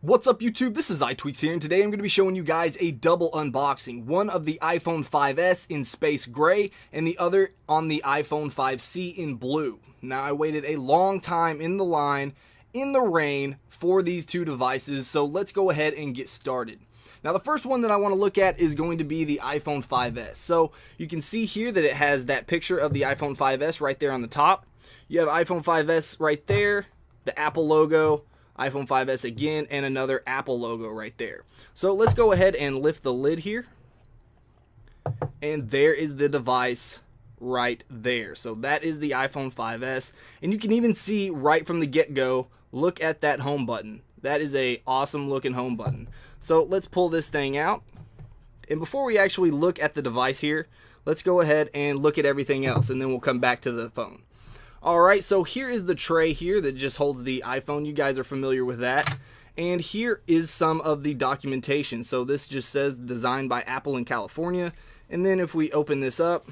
What's up YouTube, this is iTweaks here, and today I'm going to be showing you guys a double unboxing. One of the iPhone 5S in space gray, and the other on the iPhone 5C in blue. Now I waited a long time in the line, in the rain, for these two devices, so let's go ahead and get started. Now the first one that I want to look at is going to be the iPhone 5S. So you can see here that it has that picture of the iPhone 5S right there on the top. You have iPhone 5S right there, the Apple logo, iPhone 5S again, and another Apple logo right there. So let's go ahead and lift the lid here. And there is the device right there. So that is the iPhone 5S. And you can even see right from the get-go, look at that home button. That is a awesome looking home button. So let's pull this thing out. And before we actually look at the device here, let's go ahead and look at everything else, and then we'll come back to the phone. Alright, so here is the tray here that just holds the iPhone. You guys are familiar with that. And here is some of the documentation. So this just says designed by Apple in California. And then if we open this up,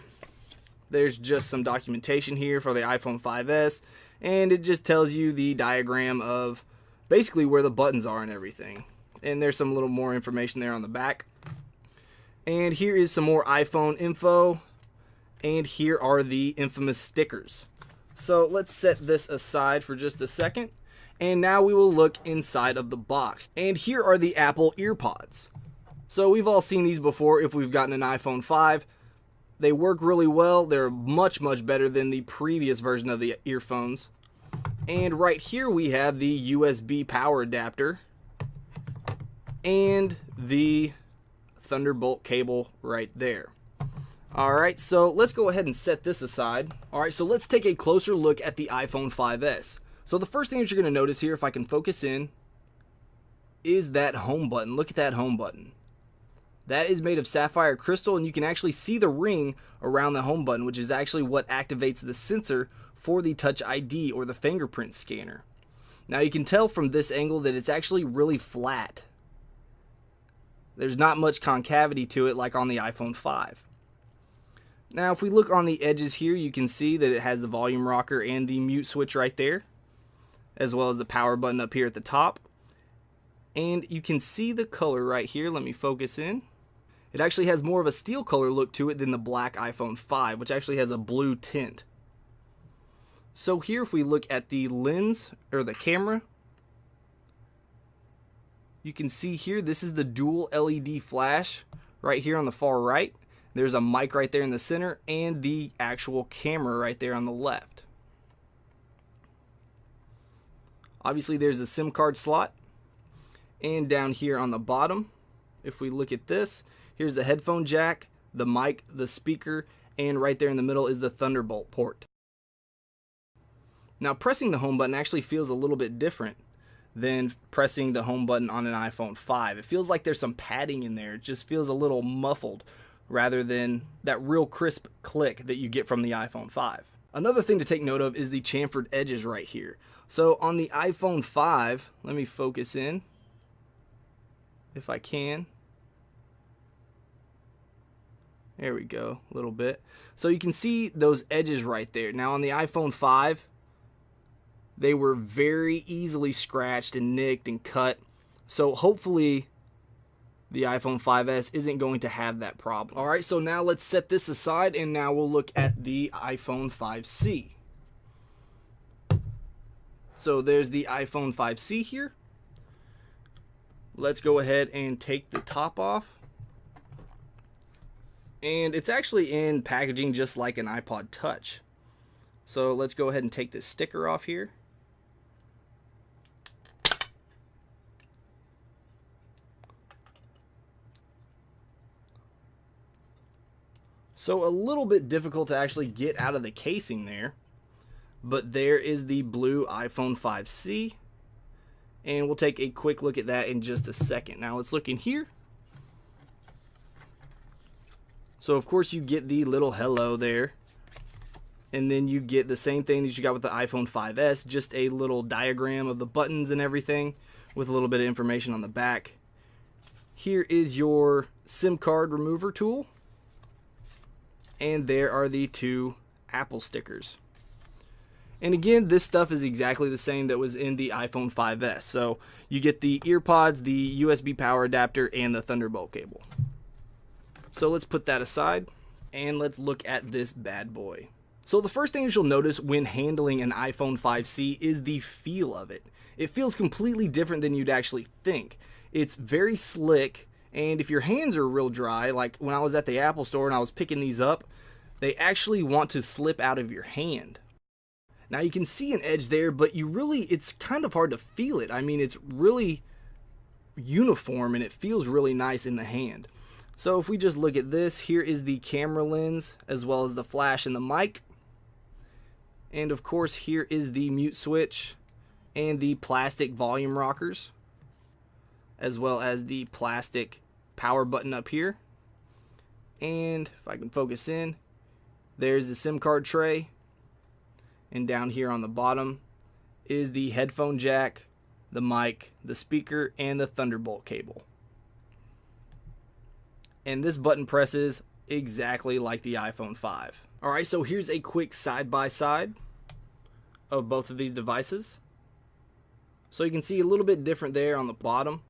there's just some documentation here for the iPhone 5S. And it just tells you the diagram of basically where the buttons are and everything. And there's some little more information there on the back. And here is some more iPhone info. And here are the infamous stickers. So let's set this aside for just a second, and now we will look inside of the box. And here are the Apple EarPods. So we've all seen these before if we've gotten an iPhone 5. They work really well. They're much better than the previous version of the earphones. And right here we have the USB power adapter and the Thunderbolt cable right there. Alright, so let's go ahead and set this aside. Alright, so let's take a closer look at the iPhone 5S. So the first thing that you're going to notice here, if I can focus in, is that home button. Look at that home button. That is made of sapphire crystal, and you can actually see the ring around the home button, which is actually what activates the sensor for the Touch ID or the fingerprint scanner. Now you can tell from this angle that it's actually really flat. There's not much concavity to it like on the iPhone 5. Now if we look on the edges here, you can see that it has the volume rocker and the mute switch right there, as well as the power button up here at the top. And you can see the color right here. Let me focus in. It actually has more of a steel color look to it than the black iPhone 5, which actually has a blue tint. So here if we look at the lens or the camera, you can see here this is the dual LED flash right here on the far right. There's a mic right there in the center and the actual camera right there on the left. Obviously there's a SIM card slot. And down here on the bottom, if we look at this, here's the headphone jack, the mic, the speaker, and right there in the middle is the Thunderbolt port. Now pressing the home button actually feels a little bit different than pressing the home button on an iPhone 5. It feels like there's some padding in there. It just feels a little muffled, rather than that real crisp click that you get from the iPhone 5. Another thing to take note of is the chamfered edges right here. So on the iPhone 5, let me focus in if I can. There we go, a little bit. So you can see those edges right there. Now on the iPhone 5, they were very easily scratched and nicked and cut. So hopefully the iPhone 5S isn't going to have that problem. Alright, so now let's set this aside, and now we'll look at the iPhone 5C. So there's the iPhone 5C here. Let's go ahead and take the top off. And it's actually in packaging just like an iPod Touch. So let's go ahead and take this sticker off here. So a little bit difficult to actually get out of the casing there, but there is the blue iPhone 5C, and we'll take a quick look at that in just a second. Now let's look in here. So of course you get the little hello there, and then you get the same thing that you got with the iPhone 5S, just a little diagram of the buttons and everything with a little bit of information on the back. Here is your SIM card remover tool. And there are the two Apple stickers. And again, this stuff is exactly the same that was in the iPhone 5S. So you get the ear pods, the USB power adapter, and the Thunderbolt cable. So let's put that aside and let's look at this bad boy. So the first thing that you'll notice when handling an iPhone 5C is the feel of it. It feels completely different than you'd actually think. It's very slick, and if your hands are real dry, like when I was at the Apple store and I was picking these up, they actually want to slip out of your hand. Now you can see an edge there, but it's kind of hard to feel it. I mean, it's really uniform and it feels really nice in the hand. So if we just look at this, here is the camera lens as well as the flash and the mic. And of course, here is the mute switch and the plastic volume rockers, as well as the plastic power button up here. And if I can focus in, there's the SIM card tray. And down here on the bottom is the headphone jack, the mic, the speaker, and the Thunderbolt cable. And this button presses exactly like the iPhone 5. Alright, so here's a quick side-by-side of both of these devices. So you can see a little bit different there on the bottom.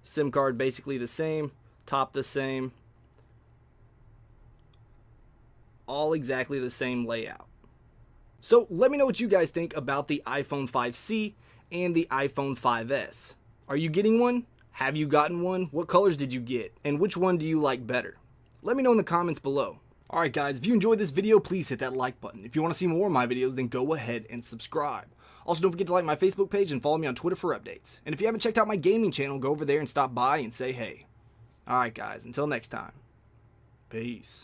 SIM card basically the same, top the same. All exactly the same layout. So let me know what you guys think about the iPhone 5C and the iPhone 5S. Are you getting one? Have you gotten one? What colors did you get? And which one do you like better? Let me know in the comments below. Alright guys, if you enjoyed this video, please hit that like button. If you want to see more of my videos, then go ahead and subscribe. Also, don't forget to like my Facebook page and follow me on Twitter for updates. And if you haven't checked out my gaming channel, go over there and stop by and say hey. Alright guys, until next time. Peace.